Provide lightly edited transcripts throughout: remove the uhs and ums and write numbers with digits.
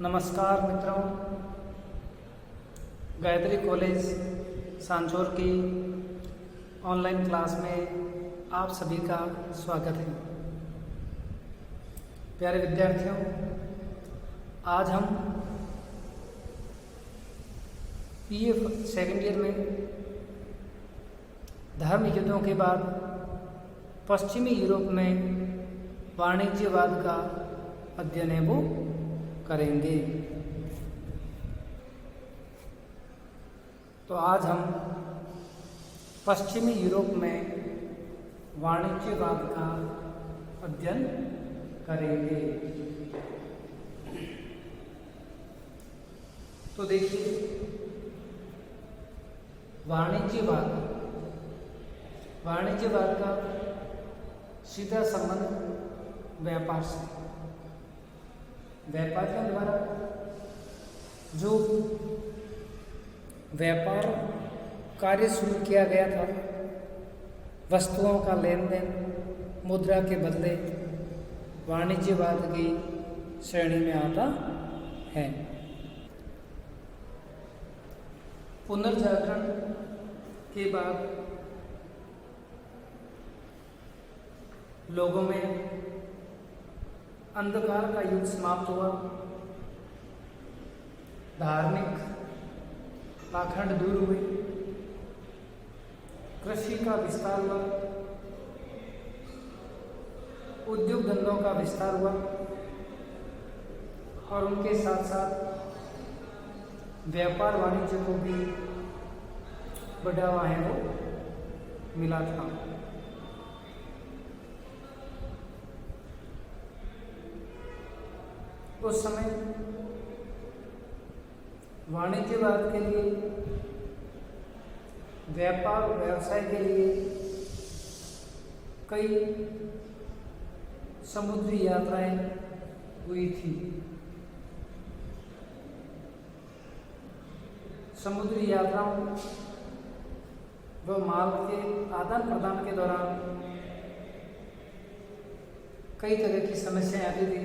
नमस्कार मित्रों, गायत्री कॉलेज सांचौर की ऑनलाइन क्लास में आप सभी का स्वागत है। प्यारे विद्यार्थियों, आज हम बीए सेकेंड ईयर में धर्म युद्धों के बाद पश्चिमी यूरोप में वाणिज्यवाद का अध्ययन है वो करेंगे। तो आज हम पश्चिमी यूरोप में वाणिज्यवाद का अध्ययन करेंगे। तो देखिए, वाणिज्यवाद का सीधा संबंध व्यापार से। व्यापारियों द्वारा जो व्यापार कार्य शुरू किया गया था, वस्तुओं का लेन देन मुद्रा के बदले, वाणिज्यवाद की श्रेणी में आता है। पुनर्जागरण के बाद लोगों में अंधकार का युग समाप्त हुआ, धार्मिक पाखंड दूर हुए, कृषि का विस्तार हुआ, उद्योग धंधों का विस्तार हुआ और उनके साथ साथ व्यापार वाणिज्य को भी बढ़ावा है वो मिला था। उस समय वाणिज्यवाद के लिए, व्यापार व्यवसाय के लिए कई समुद्री यात्राएं हुई थी। समुद्री यात्राओं व माल के आदान प्रदान के दौरान कई तरह की समस्याएं आती थी,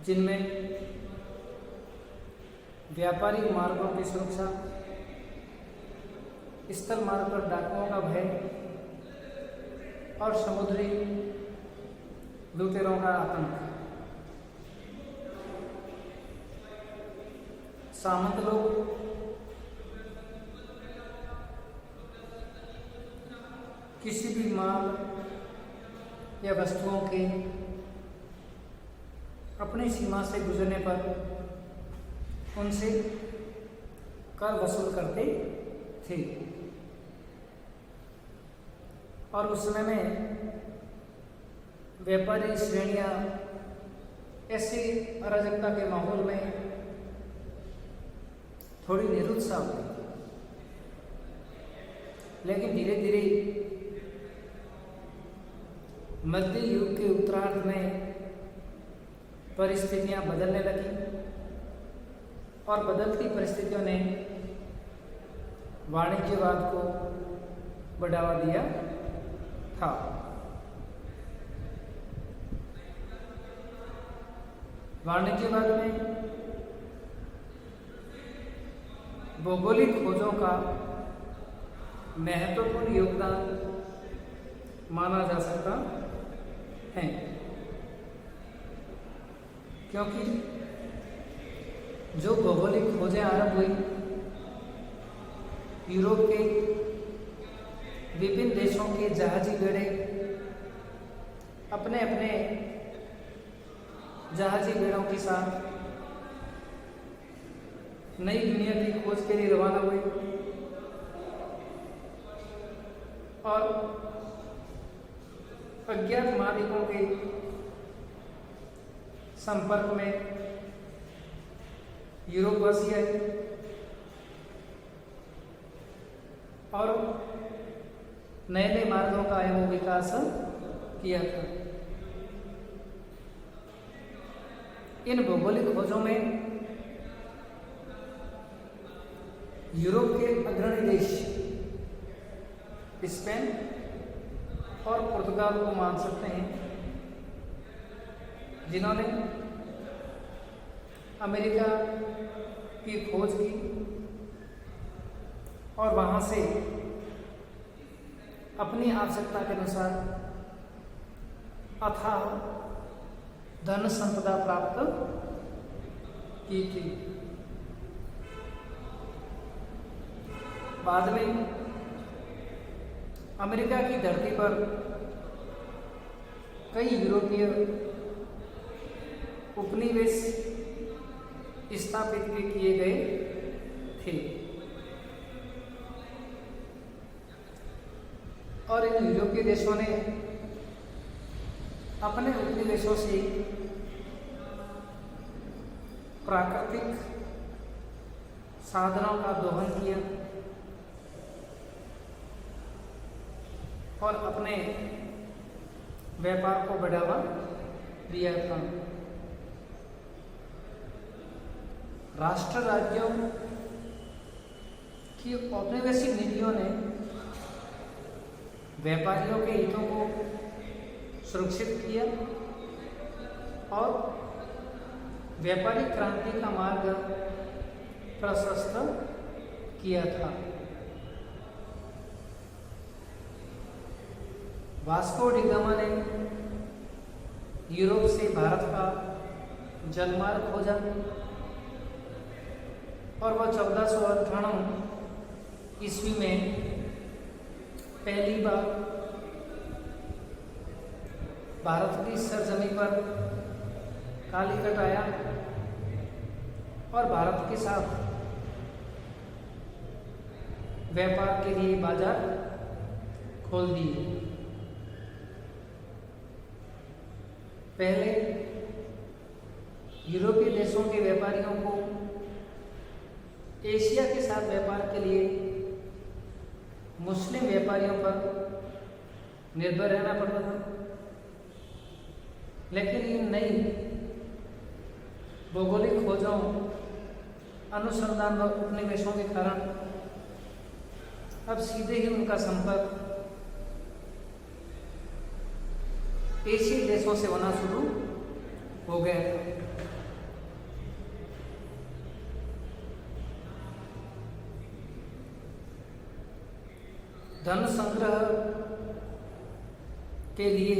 जिनमें व्यापारिक मार्गों की सुरक्षा, स्थल मार्ग पर डाकुओं का भय और समुद्री लुटेरों का आतंक। सामंत लोग किसी भी माल या वस्तुओं के अपनी सीमा से गुजरने पर उनसे कर वसूल करते थे और उस समय में व्यापारी श्रेणियां ऐसी अराजकता के माहौल में थोड़ी निरुत्साह हुई। लेकिन धीरे धीरे मध्य युग के उत्तरार्ध में परिस्थितियां बदलने लगी और बदलती परिस्थितियों ने वाणिज्यवाद को बढ़ावा दिया था। वाणिज्यवाद में भौगोलिक खोजों का महत्वपूर्ण योगदान माना जा सकता है, क्योंकि जो भौगोलिक खोजें आरंभ हुई, यूरोप के विभिन्न देशों के जहाजी बेड़े अपने अपने जहाजी बेड़ों के साथ नई दुनिया की खोज के लिए रवाना हुए और अज्ञात महाद्वीपों के संपर्क में यूरोपवासी आए और नए नए मार्गों का वो विकास किया था। इन भौगोलिक खोजों में यूरोप के अग्रणी देश स्पेन और पुर्तगाल को मान सकते हैं, जिन्होंने अमेरिका की खोज की और वहाँ से अपनी आवश्यकता के अनुसार अथाह धन संपदा प्राप्त की थी। बाद में अमेरिका की धरती पर कई यूरोपीय उपनिवेश स्थापित भी किए गए थे और इन यूरोपीय देशों ने अपने उपनिवेशों से प्राकृतिक साधनों का दोहन किया और अपने व्यापार को बढ़ावा दिया था। राष्ट्र राज्यों की औपनिवेशिक नीतियों ने व्यापारियों के हितों को सुरक्षित किया और व्यापारिक क्रांति का मार्ग प्रशस्त किया था। वास्को डी गामा ने यूरोप से भारत का जलमार्ग खोजा और वह 1498 ईस्वी में पहली बार भारत की सरजमी पर कालीकट आया और भारत के साथ व्यापार के लिए बाजार खोल दिए। पहले यूरोपीय देशों के व्यापारियों को एशिया के साथ व्यापार के लिए मुस्लिम व्यापारियों पर निर्भर रहना पड़ता था, लेकिन इन नई भौगोलिक खोजों, अनुसंधान व उपनिवेशों के कारण अब सीधे ही उनका संपर्क एशियाई देशों से होना शुरू हो गया था। धन संग्रह के लिए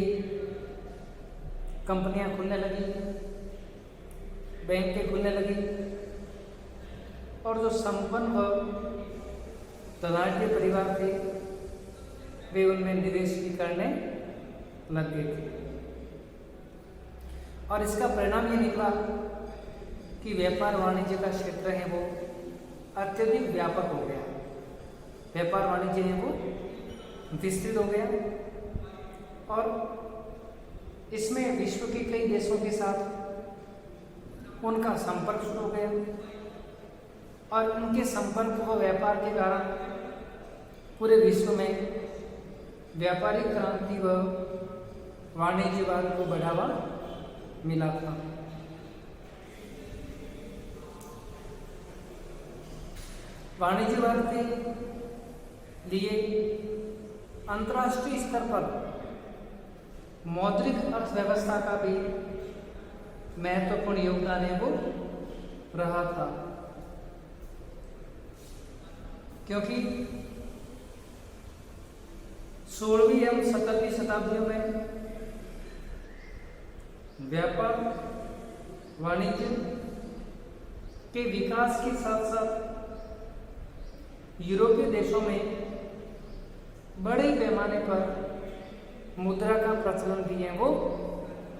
कंपनियां खुलने लगी, बैंकें खुलने लगी और जो संपन्न व धनाढ्य परिवार थे वे उनमें निवेश भी करने लग गए थे और इसका परिणाम ये निकला कि व्यापार वाणिज्य का क्षेत्र है वो अत्यधिक व्यापक हो गया। व्यापार वाणिज्य है वो विस्तृत हो गया और इसमें विश्व के कई देशों के साथ उनका संपर्क शुरू हो गया और उनके संपर्क व व्यापार के कारण पूरे विश्व में व्यापारिक क्रांति व वाणिज्यवाद को बढ़ावा मिला था। वाणिज्यवाद के लिए अंतर्राष्ट्रीय स्तर पर मौद्रिक अर्थव्यवस्था का भी महत्वपूर्ण योगदान है वो रहा था, क्योंकि 16वीं एवं 17वीं शताब्दियों में व्यापार वाणिज्य के विकास के साथ साथ यूरोपीय देशों में बड़े पैमाने पर मुद्रा का प्रचलन भी है वो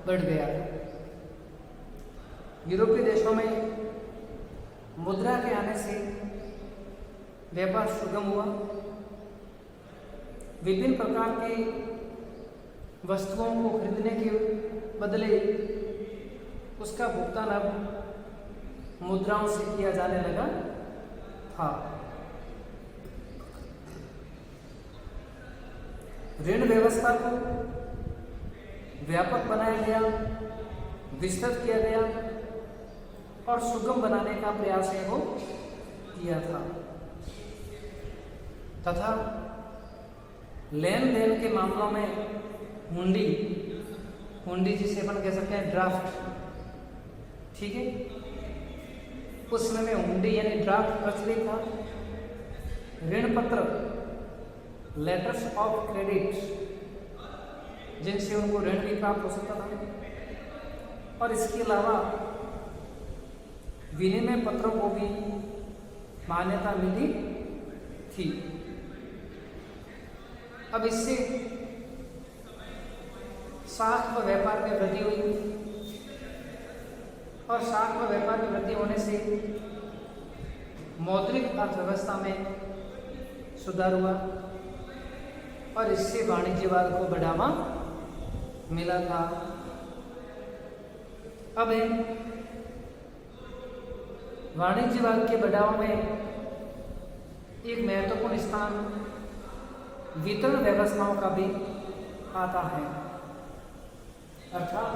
बढ़ गया। यूरोपीय देशों में मुद्रा के आने से व्यापार सुगम हुआ। विभिन्न प्रकार के वस्तुओं को खरीदने के बदले उसका भुगतान अब मुद्राओं से किया जाने लगा था। ऋण व्यवस्था को व्यापक बनाया गया, विस्तृत किया गया और सुगम बनाने का प्रयास है वो किया था तथा लेन देन के मामलों में हुंडी जिसे अपन कह सकते हैं ड्राफ्ट, ठीक है, उस समय में हुंडी यानी ड्राफ्ट प्रचलित था। ऋण पत्र, लेटर्स ऑफ क्रेडिट, जिनसे उनको ऋण भी प्राप्त हो सकता था। और इसके अलावा विनिमय पत्रों को भी मान्यता मिली थी। अब इससे साख व व्यापार में वृद्धि हुई और साख व व्यापार में वृद्धि होने से मौद्रिक अर्थव्यवस्था में सुधार हुआ और इससे वाणिज्यवाद को बढ़ावा मिला था। अब वाणिज्यवाद के बढ़ाव में एक महत्वपूर्ण स्थान वितरण व्यवस्थाओं का भी आता है। अर्थात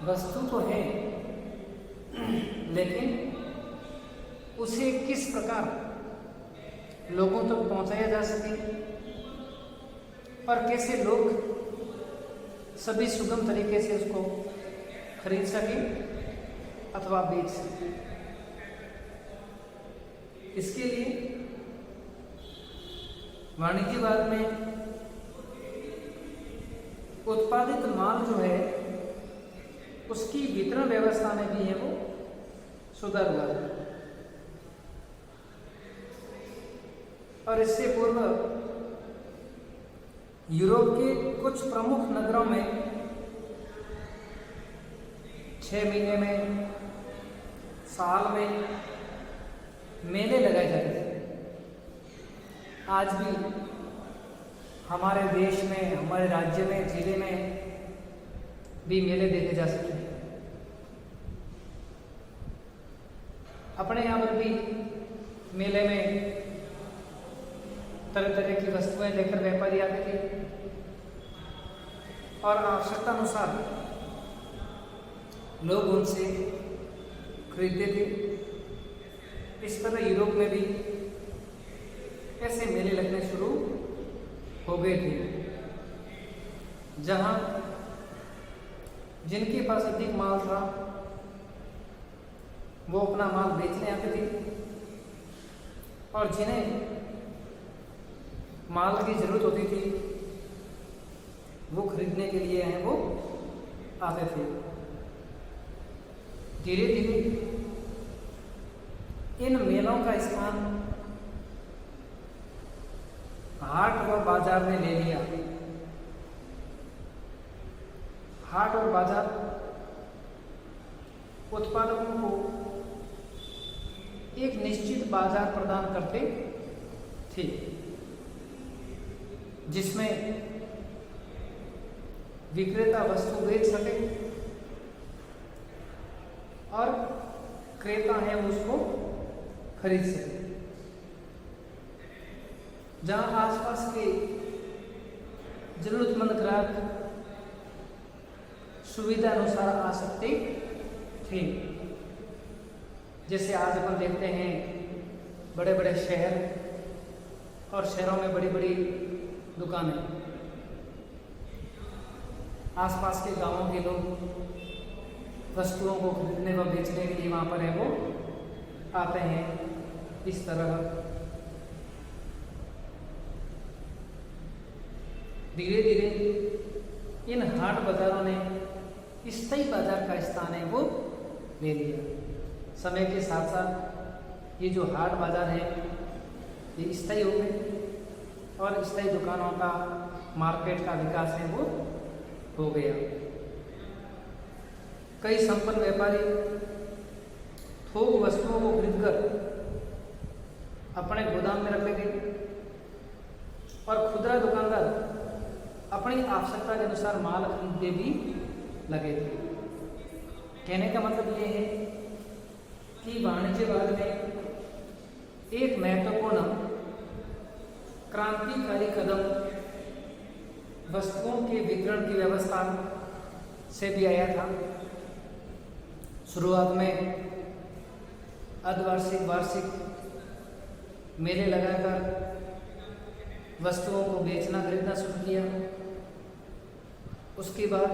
वस्तु तो है, लेकिन उसे किस प्रकार लोगों तक पहुंचाया जा सके और कैसे लोग सभी सुगम तरीके से उसको खरीद सके अथवा बेच सके। इसके लिए वाणिज्यवाद में उत्पादित माल जो है उसकी वितरण व्यवस्था में भी है वो सुधार हुआ है। और इससे पूर्व यूरोप के कुछ प्रमुख नगरों में 6 महीने में, साल में मेले लगाए जाते थे। आज भी हमारे देश में, हमारे राज्य में, जिले में भी मेले देखे जा सकते हैं। अपने यहाँ पर भी मेले में तरह तरह की वस्तुएं लेकर व्यापारी आते थे और आवश्यकता अनुसार लोग उनसे खरीदते थे। इस तरह यूरोप में भी ऐसे मेले लगने शुरू हो गए थे, जहां जिनके पास अधिक माल था वो अपना माल बेचने आते थे और जिन्हें माल की जरूरत होती थी वो खरीदने के लिए हैं वो आते थे। धीरे धीरे इन मेलों का स्थान हाट और बाजार ने ले लिया। हाट और बाजार उत्पादकों को एक निश्चित बाजार प्रदान करते थे, जिसमें विक्रेता वस्तु बेच सके और क्रेता है उसको खरीद सके। जहां आसपास के जरूरतमंद ग्राहक सुविधा अनुसार आ सकते थे। जैसे आज अपन देखते हैं बड़े बड़े शहर और शहरों में बड़ी बड़ी दुकानें, आसपास के गांवों के लोग वस्तुओं को खरीदने व बेचने के लिए वहाँ पर है वो आते हैं। इस तरह धीरे धीरे इन हाट बाजारों ने स्थायी बाजार का स्थान है वो ले लिया। समय के साथ साथ ये जो हाट बाजार है ये स्थायी हो गए और स्थायी दुकानों का, मार्केट का विकास है वो हो गया। कई संपन्न व्यापारी थोक वस्तुओं को खरीदकर अपने गोदाम में रख लेते और खुदरा दुकानदार अपनी आवश्यकता के अनुसार माल खरीदने भी लगे थे। कहने का मतलब ये है कि वाणिज्यवाद में एक महत्वपूर्ण क्रांतिकारी कदम वस्तुओं के वितरण की व्यवस्था से भी आया था। शुरुआत में अर्धवार्षिक, वार्षिक मेले लगाकर वस्तुओं को बेचना खरीदना शुरू किया। उसके बाद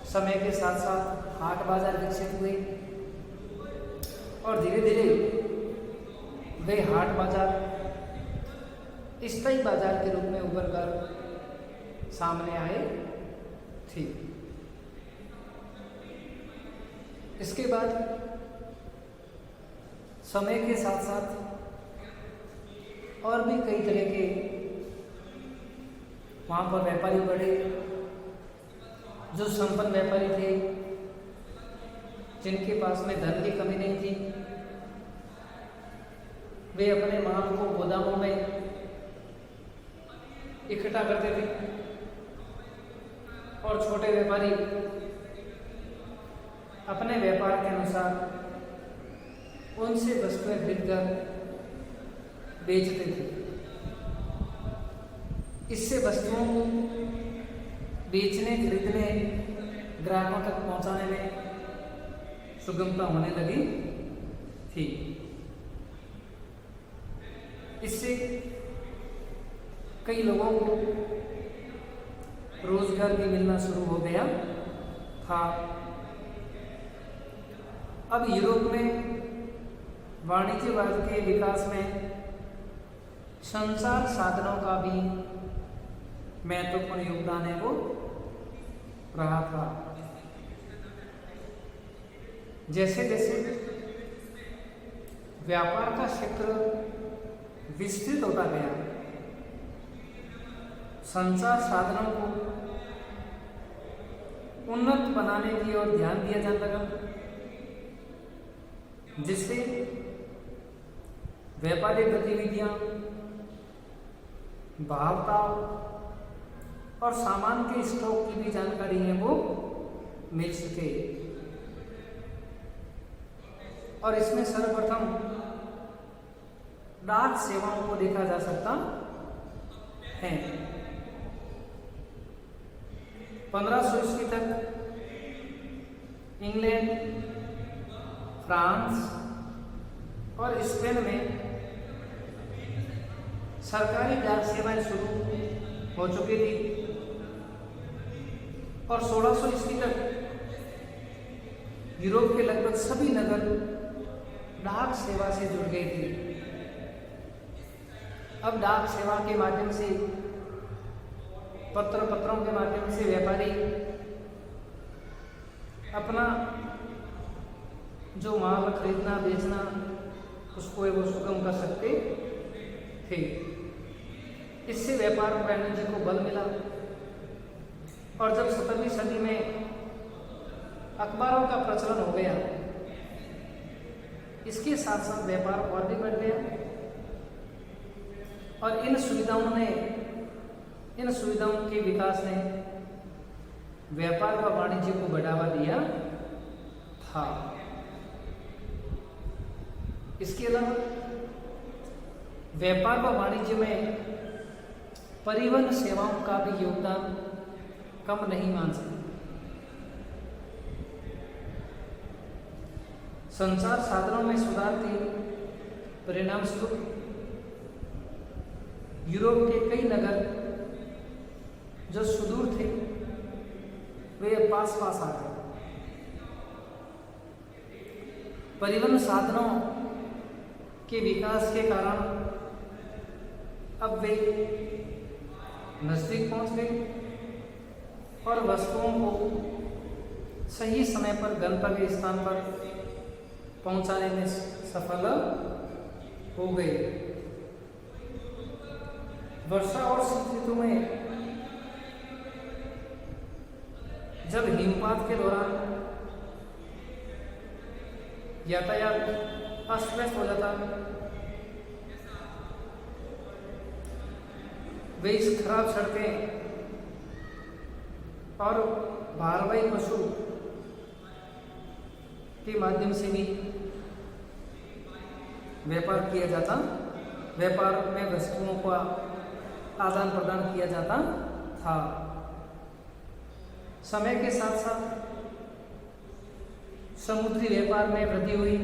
समय के साथ साथ हाट बाजार विकसित हुए और धीरे धीरे वे हाट बाजार स्थायी बाजार के रूप में उभर कर सामने आए थे। इसके बाद समय के साथ साथ और भी कई तरह के वहाँ पर व्यापारी बढ़े, जो संपन्न व्यापारी थे, जिनके पास में धन की कमी नहीं थी, वे अपने माल को गोदामों में इकट्ठा करते थे और छोटे व्यापारी अपने व्यापार के अनुसार उनसे वस्तुएं खरीदकर बेचते थे। इससे वस्तुओं को बेचने, खरीदने, ग्राहकों तक पहुंचाने में सुगमता होने लगी थी। इससे कई लोगों को रोजगार भी मिलना शुरू हो गया था। अब यूरोप में वाणिज्यवाद के विकास में संचार साधनों का भी महत्वपूर्ण योगदान है वो रहा था। जैसे जैसे व्यापार का क्षेत्र विस्तृत होता गया, संचार साधनों को उन्नत बनाने की ओर ध्यान दिया जाने लगा, जिससे व्यापारिक गतिविधियां, भाव और सामान के स्टॉक की भी जानकारी है वो मिल सके। और इसमें सर्वप्रथम डाक सेवाओं को देखा जा सकता है। 1500 ईस्वी तक इंग्लैंड, फ्रांस और स्पेन में सरकारी डाक सेवाएं शुरू हो चुकी थी और 1600 ईस्वी तक यूरोप के लगभग सभी नगर डाक सेवा से जुड़ गए थे। अब डाक सेवा के माध्यम से, पत्रों के माध्यम से व्यापारी अपना जो माल खरीदना बेचना उसको वो सुगम कर सकते थे। इससे व्यापार वाणिज्य को बल मिला और जब 17वीं सदी में अखबारों का प्रचलन हो गया, इसके साथ साथ व्यापार और भी बढ़ गया और इन सुविधाओं के विकास ने व्यापार व वाणिज्य को बढ़ावा दिया था। इसके अलावा व्यापार व वाणिज्य में परिवहन सेवाओं का भी योगदान कम नहीं मान सकते। संचार साधनों में सुधार के परिणाम स्वरूप यूरोप के कई नगर जो सुदूर थे वे अब पास पास आ गए। परिवहन साधनों के विकास के कारण अब वे नजदीक पहुंच गए और वस्तुओं को सही समय पर गंतव्य स्थान पर पहुंचाने में सफल हो गए। वर्षा और शीत ऋतु में जब हिमपात के दौरान यातायात अस्त व्यस्त हो जाता, वे इस खराब सड़कें और भारवाही पशु के माध्यम से भी व्यापार किया जाता, व्यापार में वस्तुओं का आदान प्रदान किया जाता था। समय के साथ साथ समुद्री व्यापार में वृद्धि हुई,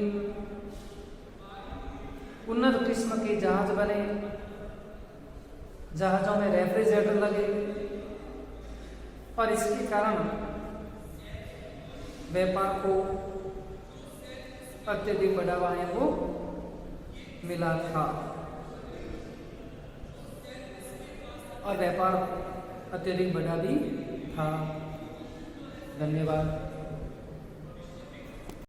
उन्नत किस्म के जहाज बने, जहाजों में रेफ्रिजरेटर लगे और इसके कारण व्यापार को अत्यधिक बड़ा वाहन को मिला था और व्यापार अत्यधिक बड़ा भी था। धन्यवाद।